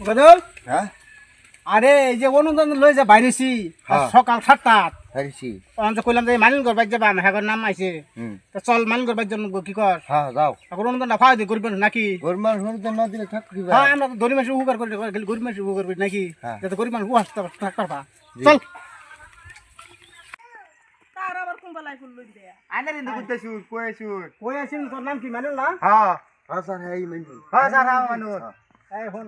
গদল হ্যাঁ আরে এই যে অনুদান লই যে বাইরেছি হ্যাঁ। সকাল 7টা হারিছি অন্ত কইলাম যে মালিন করবার যাবা আমি হেগর নাম আইছে হুম তো চল মালিন করবার জন্য কি কর হ্যাঁ যাও এখন অনুদানটা ফাই দি করবেন নাকি গরমার হরতে না দিলে থাকবি হ্যাঁ আমরা তো গরিব মানুষ উপকার করি গরিব মানুষ উপকার করি নাকি হ্যাঁ। যাতে গরিব মানুষ উহাস পারবা চল তার আবার কুম্বালাই ফুল লই দেয়া আনার ইন্দু করতে শুর কই শুর কই আছিস তোর নাম কি মানিল না হ্যাঁ হ্যাঁ স্যার এই মাইনু হ্যাঁ স্যার হ্যাঁ মানু এই হন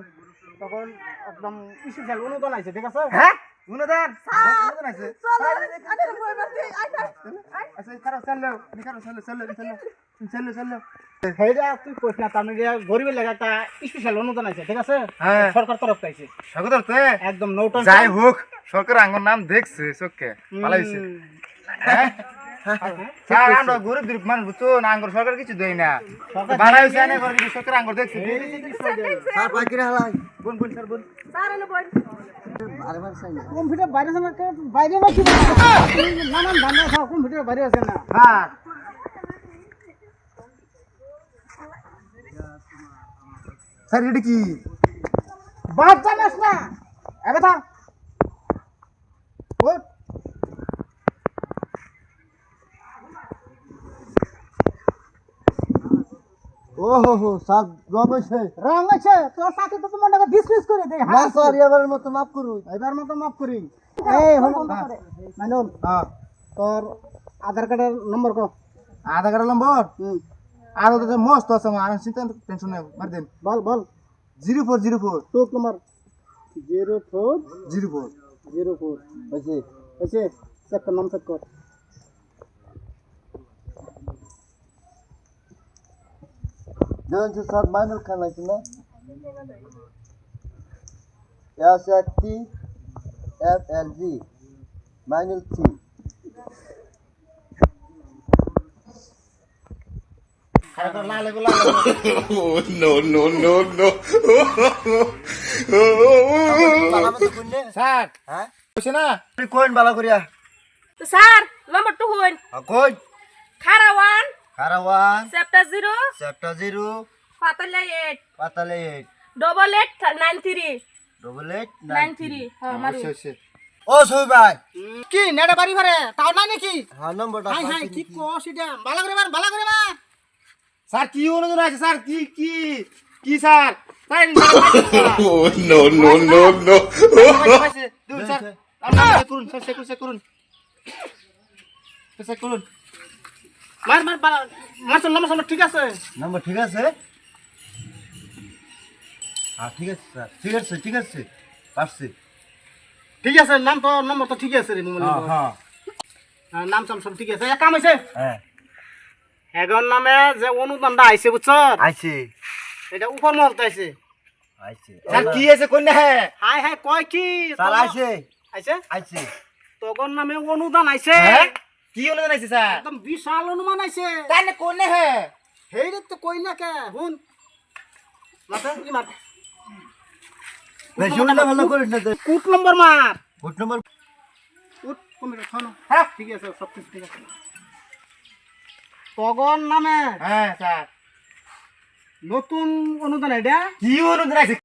তখন একদম স্পেশাল অনুদান আইছে ঠিক আছে হ্যাঁ অনুদান অনুদান আছে আরে বইবার দেই আইতা আচ্ছা খারাপ চলো খারাপ চলো চলো সেইটা তুই কইস না তার মানে গরিবের লাগা একটা স্পেশাল অনুদান আছে ঠিক আছে হ্যাঁ। সরকার তরফ থেকে আইছে স্বাগতম তে একদম নৌটন যাই হোক সরকার আঙ্গুর নাম দেখছে চোখে ভালো হইছে হ্যাঁ স্যার আমরা গরিব গরিব মানুষ বুঝছো না আঙ্গুর সরকার কিছু দেয় না ভালো হইছে না করে সরকার আঙ্গুর দেখছে স্যার পাকিরে হালাই বোন স্যার বোন তার এনে বই কম্পিউটার বাইরে আছে না বাইরে না কি নানান ধান্দা সব কম্পিউটার বাইরে আছে না হ্যাঁ স্যার এটা কি বাদ জানাস না এবে থাক ওঠ ও হো স্যার রং হইছে রং আছে তোর সাথে তো তোমার টাকা ডিসমিস করে দেই না স্যার এবারের মতো মাফ করুন এবার মতো মাফ করি এই হল মানুন হ্যাঁ তোর আধার কার্ডের নম্বর কো আধা কাটা নম্বর আর ওদের মস্ত আছে আমার আর চিন্তা টেনশন নেই মার দেন বল বল 0404 টুক নম্বর 0404 হইছে এসে চেক কর নাম চেক কর দেন যে স্যার মাইনুল খান আছে না ST FLG মাইনুল টি Oh, no, no, no, no. Sir হ্যাঁ কইছে না তুই কোন ভালো করিয়া তো স্যার নম্বর 2 হইন কোন খারা 1 কারাওয়ান চ্যাপ্টার 0 চ্যাপ্টার 0 পাতালে 8 পাতালে 8893 8893 হ্যাঁ মারু ও সই ভাই কি নেড়ে বাড়ি ভরে তাও নাই নাকি হ্যাঁ নম্বরটা হাই হাই কি কোস এটা ভালো করে মার ভালো করে মার স্যার কি অনুদান আছে স্যার কি কি কি sir Oh, no, no, no, no. Sir আমরা করুন স্যার চেক করুন চেক করুন মার মার মার নম্বর ঠিক আছে নম্বর ঠিক আছে হ্যাঁ ঠিক আছে স্যার ঠিক আছে পারছি ঠিক আছে নাম তো নম্বর তো ঠিক আছে রে মোবাইল হ্যাঁ নাম চাম সব ঠিক আছে এক কাম হইছে হ্যাঁ এগর নামে যে অনুদানটা আইছে বুঝছ আইছে এটা উপর মহলতে আইছে স্যার কি আছে কোন না হ্যাঁ হাই হাই কয় কি স্যার আইছে আইছে তগর নামে অনুদান আইছে হ্যাঁ কি অনুদান আছে স্যার একদম বিশাল অনুমান আইছে তাই না কোন না হ্যাঁ হেইরে তো কই না কে হুন মাথা কি মার বেশি উল্টা ভালো করিস না কুট নম্বর মার কোড নম্বর কুট কমিটা খানো হ্যাঁ ঠিক আছে সব কিছু ঠিক আছে তগর নামে হ্যাঁ স্যার নতুন অনুদান এটা কি অনুদান আছে